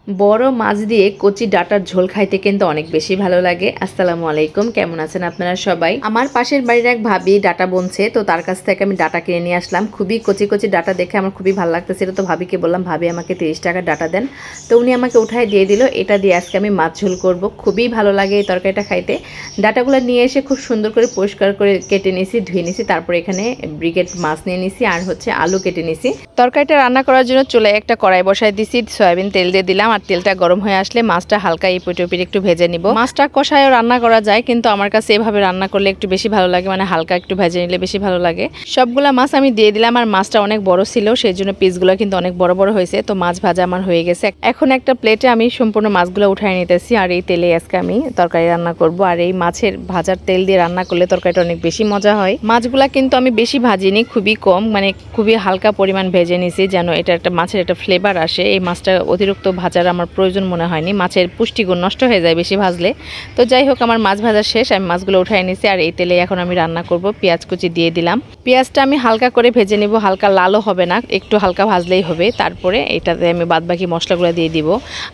বড় মাছ দিয়ে কচি ডাঁটার ঝোল খাইতে কিন্তু অনেক বেশি ভালো লাগে। আসসালামু আলাইকুম, কেমন আছেন আপনারা সবাই? আমার পাশের বাড়ির এক ভাবি ডাঁটা বুনছে, তো তার কাছ থেকে আমি ডাঁটা কিনে নিয়ে আসলাম। খুবই কচি কচি ডাঁটা দেখে আমার খুবই ভালো লাগতেছিল, তো ভাবিকে বললাম ভাবি আমাকে 30 টাকার ডাঁটা দেন। তো উনি আমাকে উঠায় দিয়ে দিল। এটা দিয়ে আজকে আমি মাছ ঝোল করব। খুবই ভালো লাগে এই তরকারিটা খাইতে। ডাঁটাগুলো নিয়ে এসে খুব সুন্দর করে পরিষ্কার করে কেটে নিয়েছি, ধুয়ে নিয়েছি। তারপর এখানে ব্রিগেড মাছ নিয়ে নিয়েছি আর আলু কেটে নিয়েছি। তরকারিটা রান্না করার জন্য চুলায় একটা কড়াই বসাই দিয়েছি, সয়াবিন তেল দিয়ে দিলাম। আর তেলটা গরম হয়ে আসলে মাছটা হালকা এপিট একটু ভেজে নিব। মাছটা কষায়ও রান্না করা যায়, কিন্তু আমার কাছে এভাবে রান্না করলে একটু বেশি ভালো লাগে, মানে হালকা একটু ভেজে নিলে বেশি ভালো লাগে। সবগুলা মাছ আমি দিয়ে দিলাম। আর মাছটা অনেক বড় ছিল, সেই জন্য পিসগুলো কিন্তু অনেক বড় বড় হয়েছে। তো মাছ ভাজা আমার হয়ে গেছে। এখন একটা প্লেটে আমি সম্পূর্ণ মাছগুলো উঠাই নিতেছি। আর এই তেলে আজকে আমি তরকারি রান্না করব। আর এই মাছের ভাজার তেল দিয়ে রান্না করলে তরকারিটা অনেক বেশি মজা হয়। মাছগুলা কিন্তু আমি বেশি ভাজিনি, খুবই কম, মানে খুবই হালকা পরিমাণ ভেজে নিয়েছি, যেন এটা একটা মাছের একটা ফ্লেভার আসে। এই মাছটা অতিরিক্ত ভাজার আমার প্রয়োজন মনে হয়নি, মাছের পুষ্টিগুণ নষ্ট হয়ে যায় বেশি ভাজলে। তো যাই হোক, আমার মাছ ভাজা শেষ, আমি মাছগুলো উঠাই নিয়েছি। আর এই তেলে এখন আমি রান্না করব। পেঁয়াজ কুচি দিয়ে দিলাম। পেঁয়াজটা আমি হালকা করে ভেজে নিব, হালকা লালও হবে না, একটু হালকা ভাজলেই হবে। তারপরে এটাতে আমি বাদবাকি মশলাগুলো দিয়ে দিব।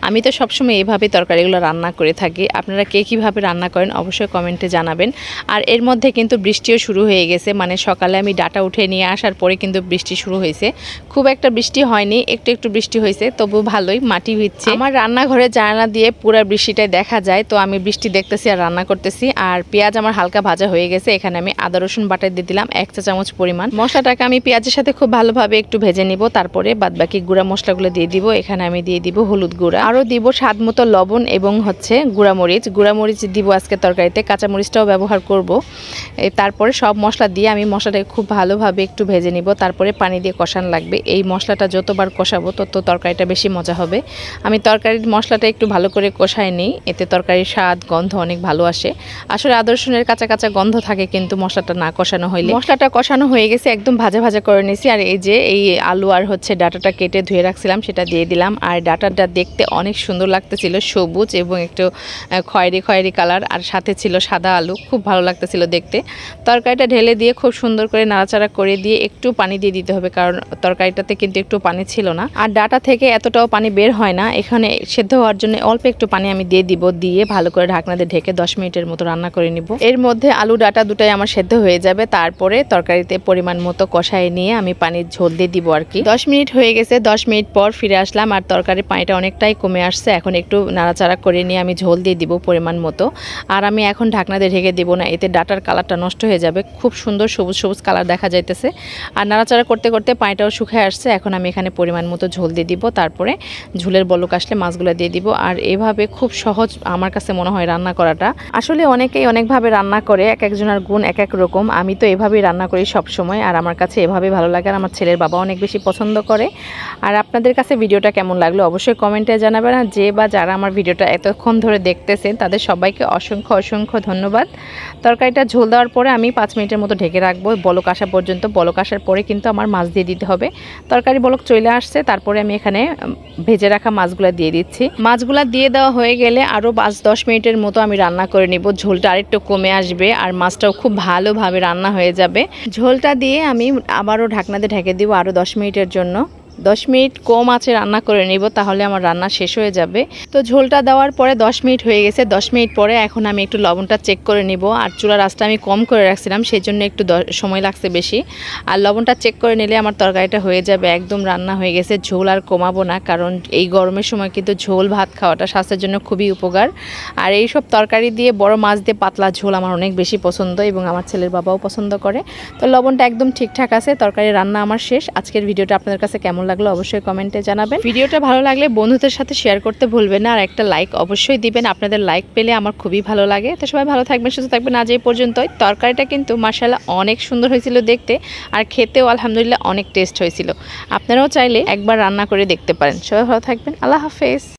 আমি তো সবসময় এইভাবে তরকারিগুলো রান্না করে থাকি। আপনারা কে কীভাবে রান্না করেন অবশ্যই কমেন্টে জানাবেন। আর এর মধ্যে কিন্তু বৃষ্টিও শুরু হয়ে গেছে, মানে সকালে আমি ডাটা উঠে নিয়ে আসার পরে কিন্তু বৃষ্টি শুরু হয়েছে। খুব একটা বৃষ্টি হয়নি, একটু একটু বৃষ্টি হয়েছে, তবু ভালোই মাটি ভিজছে। আমার রান্নাঘরের জানালা দিয়ে পুরো বৃষ্টিটাই দেখা যায়। তো আমি বৃষ্টি দেখতেছি আর রান্না করতেছি। আর পেঁয়াজ আমার হালকা ভাজা হয়ে গেছে। এখানে আমি আদা রসুন বাটা দিয়ে দিলাম 1 চা চামচ পরিমাণ। মশলাটাকে আমি পেঁয়াজের সাথে খুব ভালোভাবে একটু ভেজে নিব। তারপরে বাদবাকি গুঁড়া মশলাগুলো দিয়ে দিব। এখানে আমি দিয়ে দিব হলুদ গুঁড়া, আরও দিব স্বাদ মতো লবণ এবং গুঁড়ামরিচ দিব আজকে তরকারিতে, কাঁচামরিচটাও ব্যবহার করব। তারপরে সব মশলা দিয়ে আমি মশলাটাকে খুব ভালোভাবে একটু ভেজে নিব। তারপরে পানি দিয়ে কষান লাগবে। এই মশলাটা যতবার কষাবো তত তরকারিটা বেশি মজা হবে। আমি তরকারির মশলাটা একটু ভালো করে কষাই নিই, এতে তরকারির স্বাদ গন্ধ অনেক ভালো আসে। আসলে আদা রসুনের কাঁচা কাঁচা গন্ধ থাকে কিন্তু মশলাটা না কষানো হইলে। মশলাটা কষানো হয়ে গেছে, একদম ভাজা ভাজা করে নিয়েছি। আর এই যে এই আলু আর ডাটাটা কেটে ধুয়ে রাখছিলাম, সেটা দিয়ে দিলাম। আর ডাটাটা দেখতে অনেক সুন্দর লাগতেছিল, সবুজ এবং একটু খয়েরি কালার, আর সাথে ছিল সাদা আলু, খুব ভালো লাগতেছিল দেখতে। তরকারিটা ঢেলে দিয়ে খুব সুন্দর করে নাড়াচাড়া করে দিয়ে একটু পানি দিয়ে দিতে হবে, কারণ তরকারিটাতে কিন্তু একটু পানি ছিল না। আর ডাটা থেকে এতটাও পানি বের হয় না। এখানে সেদ্ধ হওয়ার জন্য অল্প একটু পানি আমি দিয়ে দিব, দিয়ে ভালো করে ঢাকনা দিয়ে ঢেকে 10 মিনিটের মতো রান্না করে নিব। এর মধ্যে আলু ডাটা দুটাই আমার সেদ্ধ হয়ে যাবে। তারপরে তরকারিতে পরিমাণ মতো কষায় নিয়ে আমি পানির ঝোল দিয়ে দিব আর কি। 10 মিনিট হয়ে গেছে, 10 মিনিট পর ফিরে আসলাম। আর তরকারির পানিটা অনেকটাই কমে আসছে। এখন একটু নাড়াচাড়া করে নিয়ে আমি ঝোল দিয়ে দিব পরিমাণ মতো। আর আমি এখন ঢাকনা দিয়ে ঢেকে দিব না, এতে ডাটার কালারটা নষ্ট হয়ে যাবে। খুব সুন্দর সবুজ সবুজ কালার দেখা যাইতেছে। আর নাড়াচাড়া করতে করতে পানিটাও শুকিয়ে আসছে। এখন আমি এখানে পরিমাণ মতো ঝোল দিয়ে দিব। তারপরে ঝোলের বলক আসলে মাছগুলো দিয়ে দিব। আর এভাবে খুব সহজ আমার কাছে মনে হয় রান্না করাটা। আসলে অনেকেই অনেকভাবে রান্না করে, এক একজনের গুণ এক এক রকম। আমি তো এভাবেই রান্না করি সব সময়, আর আমার কাছে এভাবেই ভালো লাগে। আর আমার ছেলের বাবা অনেক বেশি পছন্দ করে। আর আপনাদের কাছে ভিডিওটা কেমন লাগলো অবশ্যই কমেন্টে জানাবেন। আর যে বা যারা আমার ভিডিওটা এতক্ষণ ধরে দেখতেছেন তাদের সবাইকে অসংখ্য অসংখ্য ধন্যবাদ। তরকারিটা ঝোল দেওয়ার পরে আমি 5 মিনিটের মতো ঢেকে রাখবো বলক আসা পর্যন্ত। বলক আসার পরে কিন্তু আমার মাছ দিয়ে দিতে হবে। তরকারি বলক চলে আসছে, তারপরে আমি এখানে ভেজে রাখা মাছগুলা দিয়ে দিচ্ছি। মাছগুলা দিয়ে দেওয়া হয়ে গেলে আরও 5-10 মিনিটের মতো আমি রান্না করে নিব। ঝোলটা আরেকটু কমে আসবে আর মাছটাও খুব ভালোভাবে রান্না হয়ে যাবে। ঝোলটা দিয়ে আমি আবারও ঢাকনা দিয়ে ঢেকে দিব আরও 10 মিনিটের জন্য। 10 মিনিট কম আঁচে রান্না করে নিব, তাহলে আমার রান্না শেষ হয়ে যাবে। তো ঝোলটা দেওয়ার পরে 10 মিনিট হয়ে গেছে। 10 মিনিট পরে এখন আমি একটু লবণটা চেক করে নিব। আর চুলার আঁচটা আমি কম করে রাখছিলাম, সেই জন্য একটু সময় লাগছে বেশি। আর লবণটা চেক করে নিলে আমার তরকারিটা হয়ে যাবে, একদম রান্না হয়ে গেছে। ঝোল আর কমাবো না, কারণ এই গরমের সময় কিন্তু ঝোল ভাত খাওয়াটা স্বাস্থ্যের জন্য খুবই উপকার। আর এই সব তরকারি দিয়ে বড় মাছ দিয়ে পাতলা ঝোল আমার অনেক বেশি পছন্দ, এবং আমার ছেলের বাবাও পছন্দ করে। তো লবণটা একদম ঠিকঠাক আছে। তরকারি রান্না আমার শেষ। আজকের ভিডিওটা আপনাদের কাছে কেমন লাগলো অবশ্যই কমেন্টে জানাবেন। ভিডিওটা ভালো লাগলে বন্ধুদের সাথে শেয়ার করতে ভুলবেন না। আর একটা লাইক অবশ্যই দিবেন, আপনাদের লাইক পেলে আমার খুবই ভালো লাগে। তো সবাই ভালো থাকবেন, সুস্থ থাকবেন। আজ এই পর্যন্তই। তরকারিটা কিন্তু মাশাআল্লাহ অনেক সুন্দর হয়েছিল দেখতে, আর খেতেও আলহামদুলিল্লাহ অনেক টেস্ট হয়েছিল। আপনারাও চাইলে একবার রান্না করে দেখতে পারেন। সবাই ভালো থাকবেন। আল্লাহ হাফেজ।